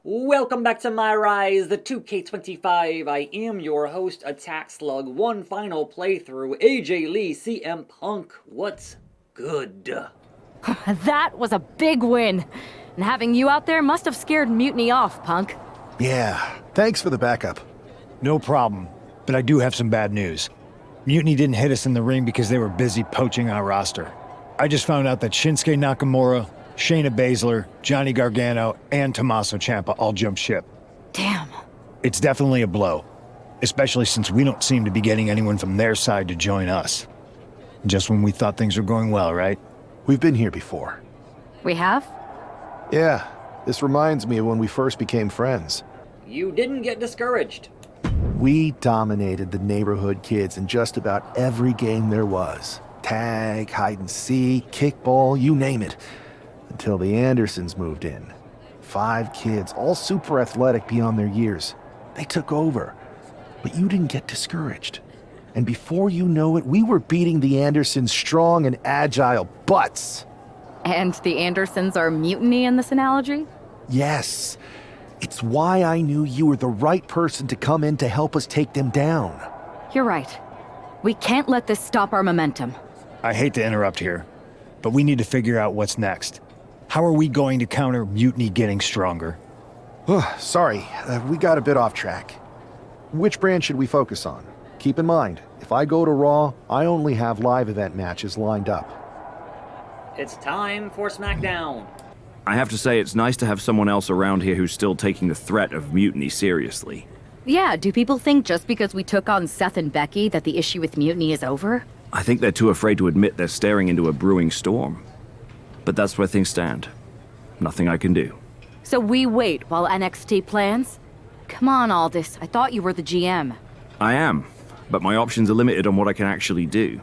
Welcome back to MyRise, the 2K25. I am your host, attackslug. One final playthrough. AJ Lee, CM Punk. What's good? That was a big win. And having you out there must have scared Mutiny off, Punk. Yeah, thanks for the backup. No problem, but I do have some bad news. Mutiny didn't hit us in the ring because they were busy poaching our roster. I just found out that Shinsuke Nakamura, Shayna Baszler, Johnny Gargano, and Tommaso Ciampa all jumped ship. Damn. It's definitely a blow, especially since we don't seem to be getting anyone from their side to join us. Just when we thought things were going well, right? We've been here before. We have? Yeah, this reminds me of when we first became friends. You didn't get discouraged. We dominated the neighborhood kids in just about every game there was. Tag, hide and seek, kickball, you name it. Until the Andersons moved in. 5 kids, all super athletic beyond their years. They took over. But you didn't get discouraged. And before you know it, we were beating the Andersons' strong and agile butts. And the Andersons are Mutiny in this analogy? Yes. It's why I knew you were the right person to come in to help us take them down. You're right. We can't let this stop our momentum. I hate to interrupt here, but we need to figure out what's next. How are we going to counter Mutiny getting stronger? Sorry, we got a bit off track. Which brand should we focus on? Keep in mind, if I go to Raw, I only have live event matches lined up. It's time for SmackDown. I have to say, it's nice to have someone else around here who's still taking the threat of Mutiny seriously. Yeah, do people think just because we took on Seth and Becky that the issue with Mutiny is over? I think they're too afraid to admit they're staring into a brewing storm. But that's where things stand. Nothing I can do. So we wait while NXT plans? Come on, Aldis. I thought you were the GM. I am, but my options are limited on what I can actually do.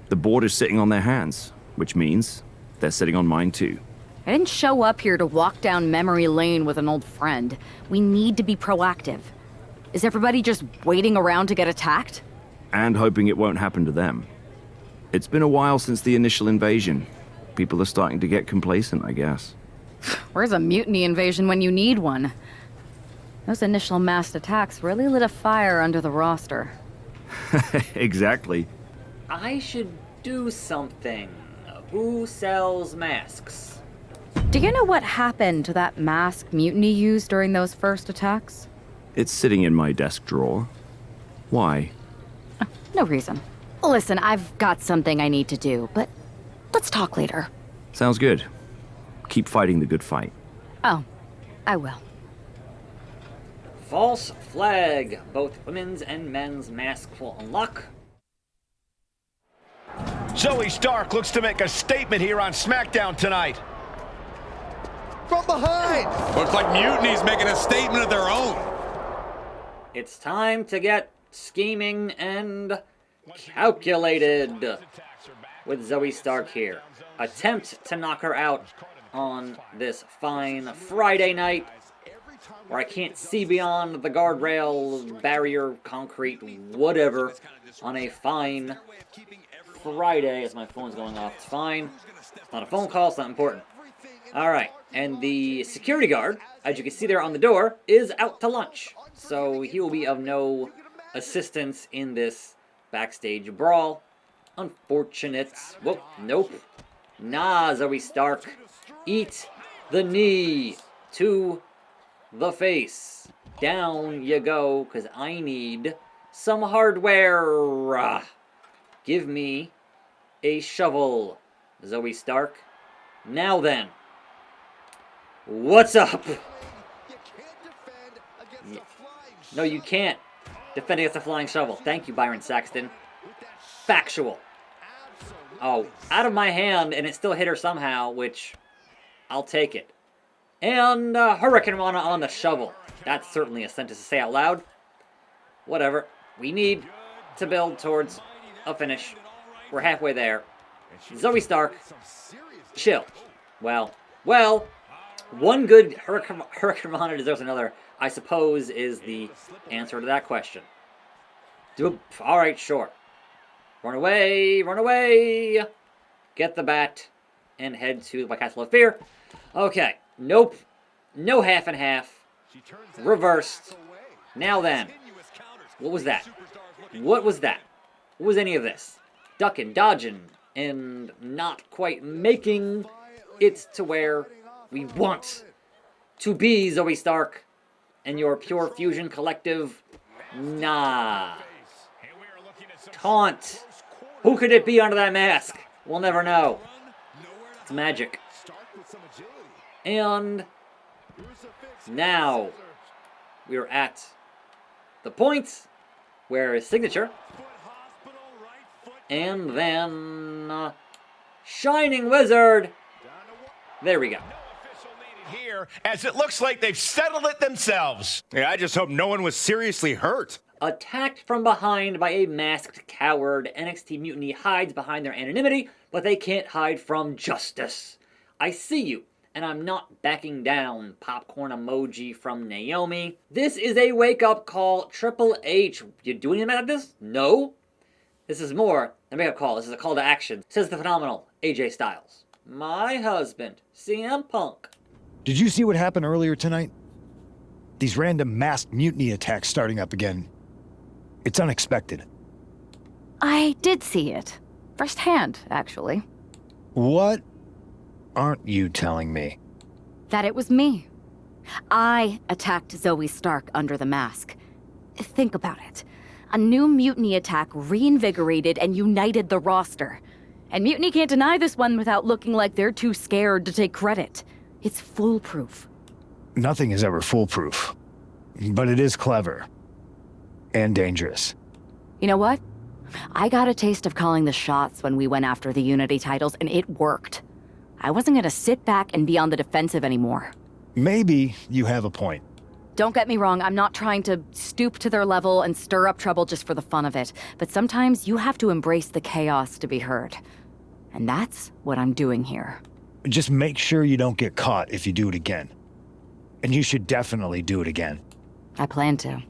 The board is sitting on their hands, which means they're sitting on mine too. I didn't show up here to walk down memory lane with an old friend. We need to be proactive. Is everybody just waiting around to get attacked? And hoping it won't happen to them. It's been a while since the initial invasion. People are starting to get complacent, I guess. Where's a Mutiny invasion when you need one? Those initial massed attacks really lit a fire under the roster. Exactly. I should do something. Who sells masks? Do you know what happened to that mask Mutiny used during those first attacks? It's sitting in my desk drawer. Why? No reason. Listen, I've got something I need to do, but let's talk later. Sounds good. Keep fighting the good fight. Oh, I will. False flag. Both women's and men's masks will unlock. Zoe Stark looks to make a statement here on SmackDown tonight. From behind! Looks like Mutiny's making a statement of their own. It's time to get scheming and calculated with Zoe Stark here. Attempt to knock her out on this fine Friday night where I can't see beyond the guardrail, barrier, concrete, whatever, on a fine Friday as my phone's going off. It's fine. It's not a phone call. It's not important. Alright, and the security guard, as you can see there on the door, is out to lunch. So he will be of no assistance in this backstage brawl. Unfortunate. Whoop, nope. Nah, Zoe Stark. Eat the knee to the face. Down you go, because I need some hardware. Give me a shovel, Zoe Stark. Now then. What's up? No, you can't defend against a flying shovel. Thank you, Byron Saxton. Factual. Oh, out of my hand, and it still hit her somehow, which I'll take it. And Hurricane Rana on the shovel. That's certainly a sentence to say out loud. Whatever. We need to build towards a finish. We're halfway there. Zoe Stark. Chill. Well. One good Hurricane Rana deserves another, I suppose, is the answer to that question. Alright, sure. Run away! Get the bat and head to the Castle of Fear. Okay, nope. No half and half. Reversed. Now then. What was that? What was that? What was any of this? Ducking, dodging, and not quite making it to where we want to be, Zoe Stark. And your Pure Fusion Collective, nah. Taunt. Who could it be under that mask? We'll never know. It's magic. And now we're at the point where his signature, and then Shining Wizard. There we go. Here, as it looks like they've settled it themselves. Yeah, I just hope no one was seriously hurt. Attacked from behind by a masked coward, NXT Mutiny hides behind their anonymity, but they can't hide from justice. I see you, and I'm not backing down. Popcorn emoji from Naomi. This is a wake-up call. Triple H. You doing anything about this? No. This is more than a wake-up call. This is a call to action. Says the phenomenal AJ Styles. My husband, CM Punk. Did you see what happened earlier tonight? These random masked mutiny attacks starting up again. It's unexpected. I did see it. Firsthand, actually. What aren't you telling me? That it was me. I attacked Zoe Stark under the mask. Think about it. A new mutiny attack reinvigorated and united the roster. And Mutiny can't deny this one without looking like they're too scared to take credit. It's foolproof. Nothing is ever foolproof. But it is clever. And dangerous. You know what? I got a taste of calling the shots when we went after the Unity titles, and it worked. I wasn't gonna sit back and be on the defensive anymore. Maybe you have a point. Don't get me wrong, I'm not trying to stoop to their level and stir up trouble just for the fun of it. But sometimes you have to embrace the chaos to be heard. And that's what I'm doing here. Just make sure you don't get caught if you do it again. And you should definitely do it again. I plan to.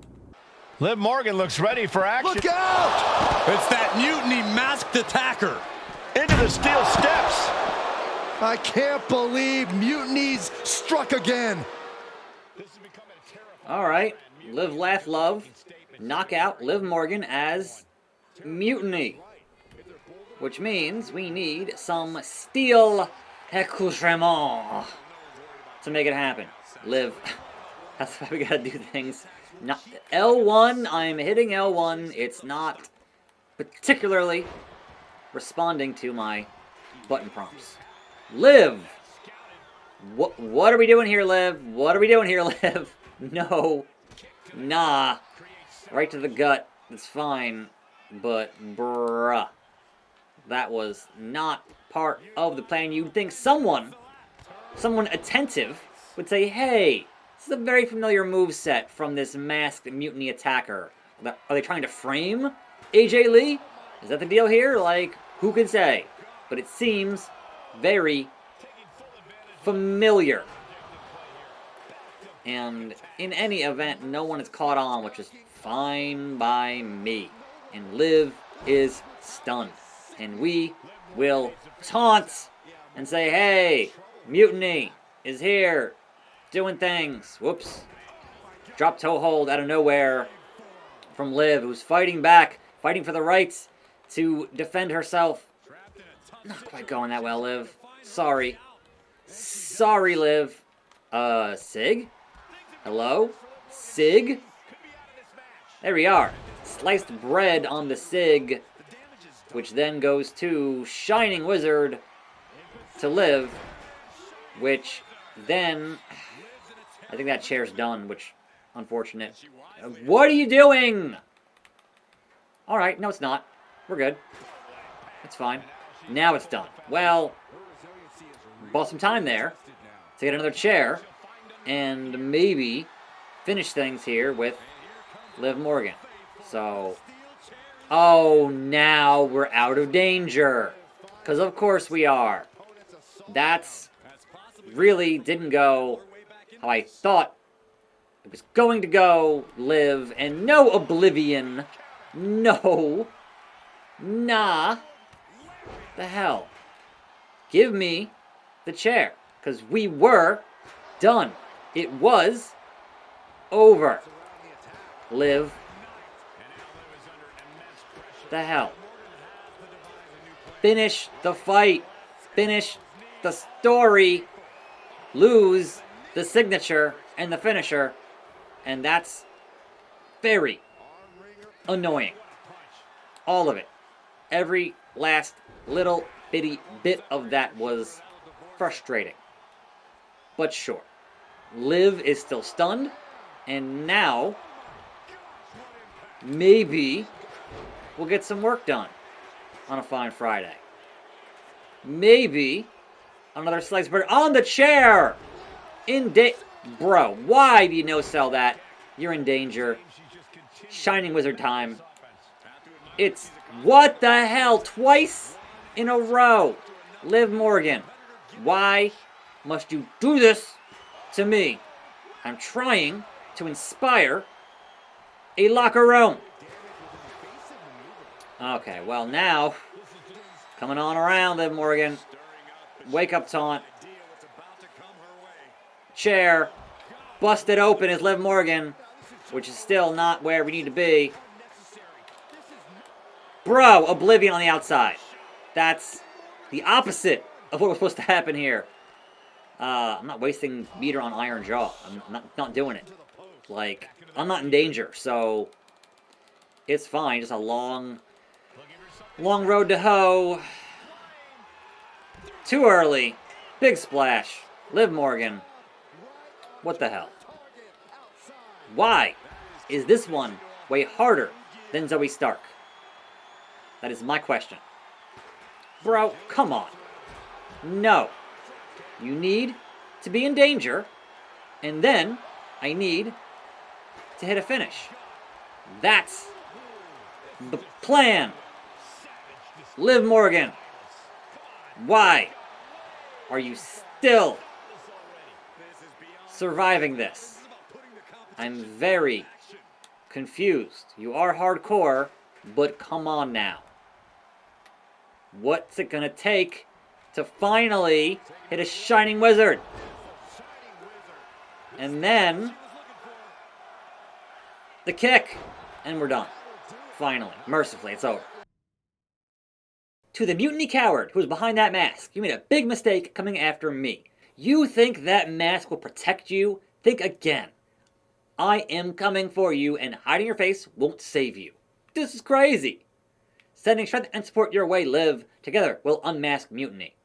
Liv Morgan looks ready for action. Look out! It's that Mutiny masked attacker. Into the steel steps. I can't believe Mutiny's struck again. All right. Live, laugh, love. Knock out Liv Morgan as Mutiny. Which means we need some steel accoutrement to make it happen. Liv. That's why we gotta do things. Not L1, I'm hitting L1. It's not particularly responding to my button prompts. Liv! What are we doing here, Liv? What are we doing here, Liv? No. Nah. Right to the gut. It's fine. But, bruh. That was not part of the plan. You'd think someone attentive would say, hey, this is a very familiar moveset from this masked mutiny attacker. Are they trying to frame AJ Lee? Is that the deal here? Like, who can say? But it seems very familiar. And in any event, no one is caught on, which is fine by me. And Liv is stunned. And we will taunt and say, hey, Mutiny is here, doing things. Whoops. Drop toe hold out of nowhere from Liv, who's fighting back, fighting for the rights to defend herself. Not quite going that well, Liv. Sorry. Sorry, Liv. Sig? Hello? Sig? There we are. Sliced bread on the Sig, which then goes to Shining Wizard to Liv, which then, I think that chair's done, which, unfortunate. What are you doing? Alright, no it's not. We're good. It's fine. Now it's done. Well, bought some time there to get another chair and maybe finish things here with Liv Morgan. So, oh, now we're out of danger. Because of course we are. That's really didn't go how I thought it was going to go, Liv. And no Oblivion. No. Nah. The hell. Give me the chair. Because we were done. It was over. Liv. The hell. Finish the fight. Finish the story. Lose the signature and the finisher. And that's very annoying. All of it. Every last little bitty bit of that was frustrating. But sure. Liv is still stunned. And now, maybe we'll get some work done on a fine Friday. Maybe another slice burger on the chair. Bro, why do you no-sell that? You're in danger. Shining Wizard time. It's what the hell? Twice in a row. Liv Morgan, why must you do this to me? I'm trying to inspire a locker room. Okay, well now, coming on around, Liv Morgan. Wake up taunt. Chair. Busted open is Liv Morgan, which is still not where we need to be. Bro, Oblivion on the outside. That's the opposite of what was supposed to happen here. I'm not wasting meter on Iron Jaw. I'm not doing it. Like, I'm not in danger, so it's fine. Just a long road to hoe. Too early. Big splash. Liv Morgan. What the hell? Why is this one way harder than Zoe Stark? That is my question. Bro, come on. No. You need to be in danger, and then I need to hit a finish. That's the plan. Liv Morgan, why are you still surviving this? I'm very confused. You are hardcore, but come on now. What's it gonna take to finally hit a Shining Wizard? And then the kick, and we're done. Finally, mercifully, it's over. To the Mutiny coward who was behind that mask, you made a big mistake coming after me. You think that mask will protect you? Think again. I am coming for you, and hiding your face won't save you. This is crazy. Sending strength and support your way, Liv. Together, we'll unmask Mutiny.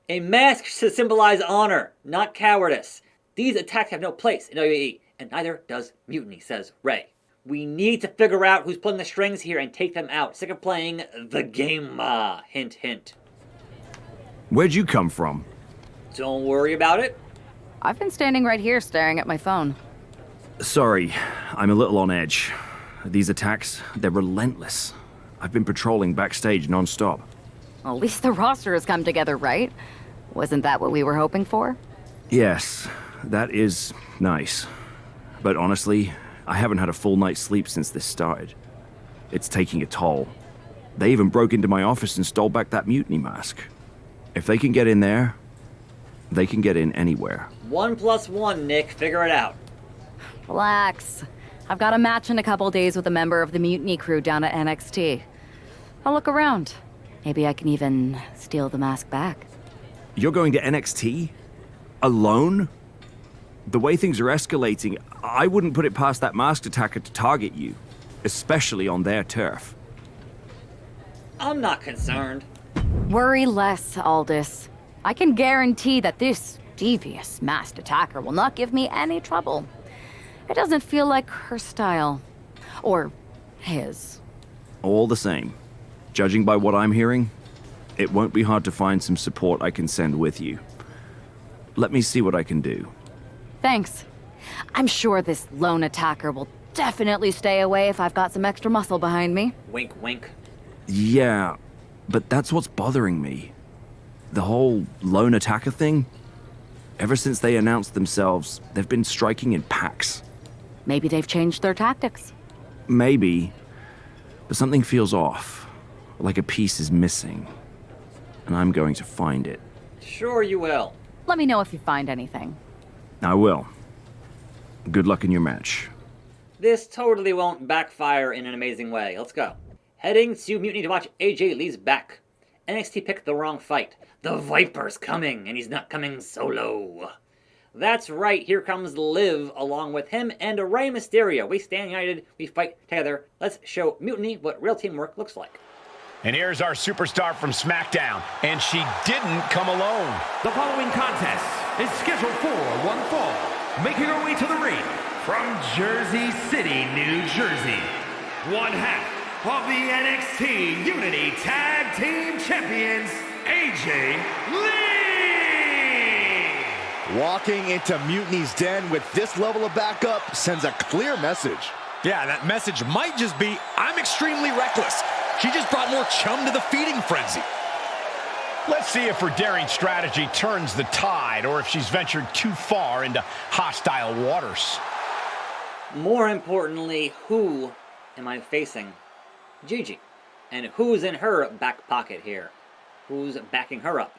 A mask should symbolize honor, not cowardice. These attacks have no place in WWE, and neither does Mutiny, says Ray. We need to figure out who's pulling the strings here and take them out. Sick of playing the game, hint, hint. Where'd you come from? Don't worry about it. I've been standing right here staring at my phone. Sorry, I'm a little on edge. These attacks, they're relentless. I've been patrolling backstage non-stop. Well, at least the roster has come together, right? Wasn't that what we were hoping for? Yes, that is nice. But honestly, I haven't had a full night's sleep since this started. It's taking a toll. They even broke into my office and stole back that Mutiny mask. If they can get in there, they can get in anywhere. 1 + 1, Nick. Figure it out. Relax. I've got a match in a couple days with a member of the Mutiny crew down at NXT. I'll look around. Maybe I can even steal the mask back. You're going to NXT? Alone? The way things are escalating, I wouldn't put it past that masked attacker to target you, especially on their turf. I'm not concerned. Worry less, Aldis. I can guarantee that this devious masked attacker will not give me any trouble. It doesn't feel like her style. Or his. All the same, judging by what I'm hearing, it won't be hard to find some support I can send with you. Let me see what I can do. Thanks. I'm sure this lone attacker will definitely stay away if I've got some extra muscle behind me. Wink, wink. Yeah, but that's what's bothering me. The whole lone attacker thing? Ever since they announced themselves, they've been striking in packs. Maybe they've changed their tactics. Maybe, but something feels off. Like a piece is missing. And I'm going to find it. Sure you will. Let me know if you find anything. I will. Good luck in your match. This totally won't backfire in an amazing way. Let's go. Heading to Mutiny to watch AJ Lee's back. NXT picked the wrong fight. The Viper's coming, and he's not coming solo. That's right, here comes Liv, along with him and Rey Mysterio. We stand united, we fight together. Let's show Mutiny what real teamwork looks like. And here's our superstar from SmackDown, and she didn't come alone. The following contest is scheduled for one fall, making her way to the ring from Jersey City, New Jersey. One half of the NXT Unity Tag Team Champions, AJ Lee! Walking into Mutiny's den with this level of backup sends a clear message. Yeah, that message might just be, I'm extremely reckless. She just brought more chum to the feeding frenzy. Let's see if her daring strategy turns the tide, or if she's ventured too far into hostile waters. More importantly, who am I facing? Gigi. And who's in her back pocket here? Who's backing her up?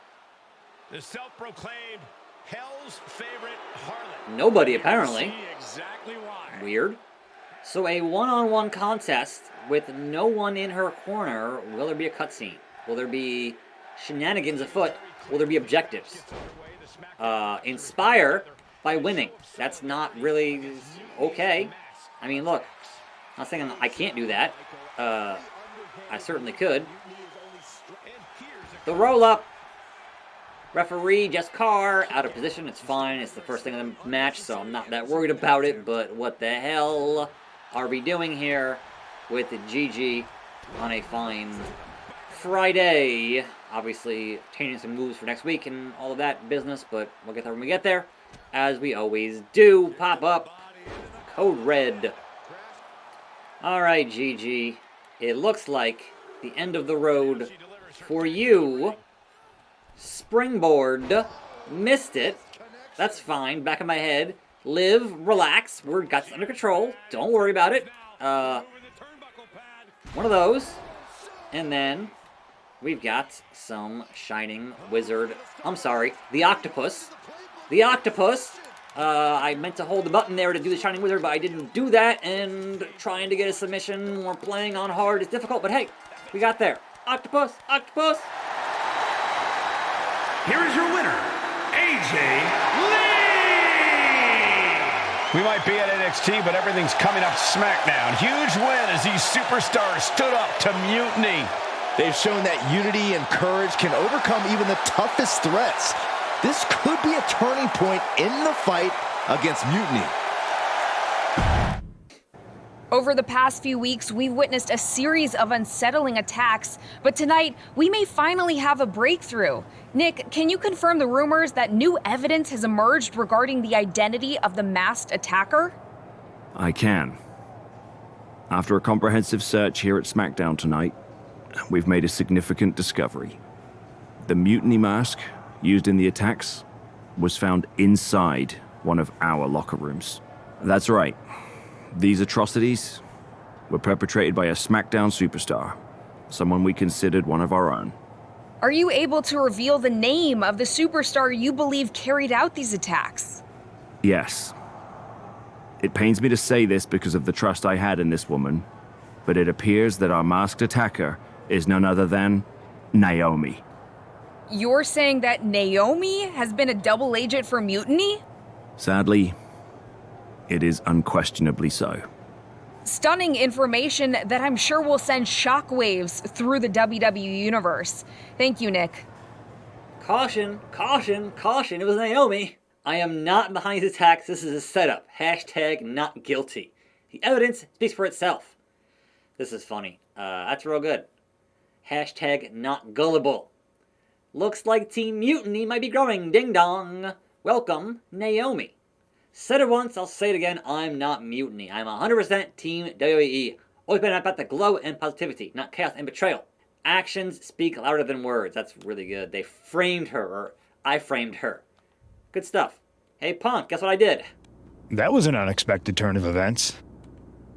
The self-proclaimed Hell's favorite harlot. Nobody, apparently. See exactly why. Weird. So a one-on-one contest with no one in her corner. Will there be a cutscene? Will there be shenanigans afoot? Will there be objectives? Inspire by winning. That's not really okay. I mean, look. I'm not saying I can't do that. I certainly could. The roll-up. Referee, Jess Carr, out of position. It's fine. It's the first thing in the match, so I'm not that worried about it. But what the hell are we doing here with Gigi on a fine Friday? Obviously, changing some moves for next week and all of that business, but we'll get there when we get there. As we always do. Pop up. Code Red. Alright, Gigi. It looks like the end of the road for you. Springboard. Missed it. That's fine. Back of my head. Liv, relax. We've got this under control. Don't worry about it. One of those. And then we've got some Shining Wizard. I'm sorry. The Octopus. The Octopus. I meant to hold the button there to do the Shining Wizard, but I didn't do that. And trying to get a submission or playing on hard is difficult. But hey, we got there. Octopus. Octopus. Here is your winner, AJ Lee! We might be at NXT, but everything's coming up SmackDown. Huge win as these superstars stood up to Mutiny. They've shown that unity and courage can overcome even the toughest threats. This could be a turning point in the fight against Mutiny. Over the past few weeks, we've witnessed a series of unsettling attacks, but tonight, we may finally have a breakthrough. Nick, can you confirm the rumors that new evidence has emerged regarding the identity of the masked attacker? I can. After a comprehensive search here at SmackDown tonight, we've made a significant discovery. The Mutiny mask used in the attacks was found inside one of our locker rooms. That's right. These atrocities were perpetrated by a SmackDown superstar, someone we considered one of our own. Are you able to reveal the name of the superstar you believe carried out these attacks? Yes. It pains me to say this because of the trust I had in this woman, but it appears that our masked attacker is none other than Naomi. You're saying that Naomi has been a double agent for Mutiny? Sadly, it is unquestionably so. Stunning information that I'm sure will send shockwaves through the WWE universe. Thank you, Nick. Caution, caution, caution. It was Naomi. I am not behind these attacks. This is a setup. Hashtag not guilty. The evidence speaks for itself. This is funny. That's real good. Hashtag not gullible. Looks like Team Mutiny might be growing. Ding dong. Welcome, Naomi. Said it once, I'll say it again, I'm not Mutiny. I'm 100% Team WWE. Always been about the glow and positivity, not chaos and betrayal. Actions speak louder than words. That's really good. They framed her, or I framed her. Good stuff. Hey, Punk, guess what I did? That was an unexpected turn of events.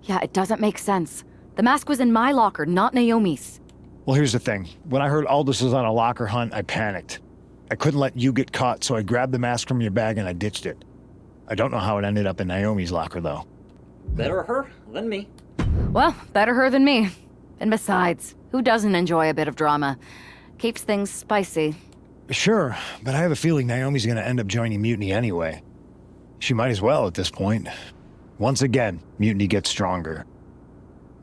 Yeah, it doesn't make sense. The mask was in my locker, not Naomi's. Well, here's the thing. When I heard Aldis was on a locker hunt, I panicked. I couldn't let you get caught, so I grabbed the mask from your bag and I ditched it. I don't know how it ended up in Naomi's locker, though. Better her than me. Well, better her than me. And besides, who doesn't enjoy a bit of drama? Keeps things spicy. Sure, but I have a feeling Naomi's gonna end up joining Mutiny anyway. She might as well at this point. Once again, Mutiny gets stronger.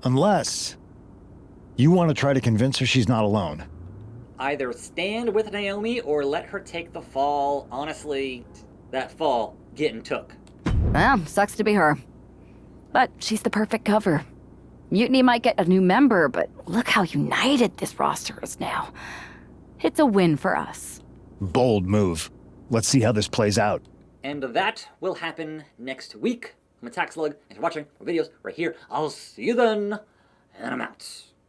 Unless you want to try to convince her she's not alone. Either stand with Naomi or let her take the fall. Honestly, that fall getting took. Well, sucks to be her. But she's the perfect cover. Mutiny might get a new member, but look how united this roster is now. It's a win for us. Bold move. Let's see how this plays out. And that will happen next week. I'm attackslug. Thanks for watching our videos right here. I'll see you then, and I'm out.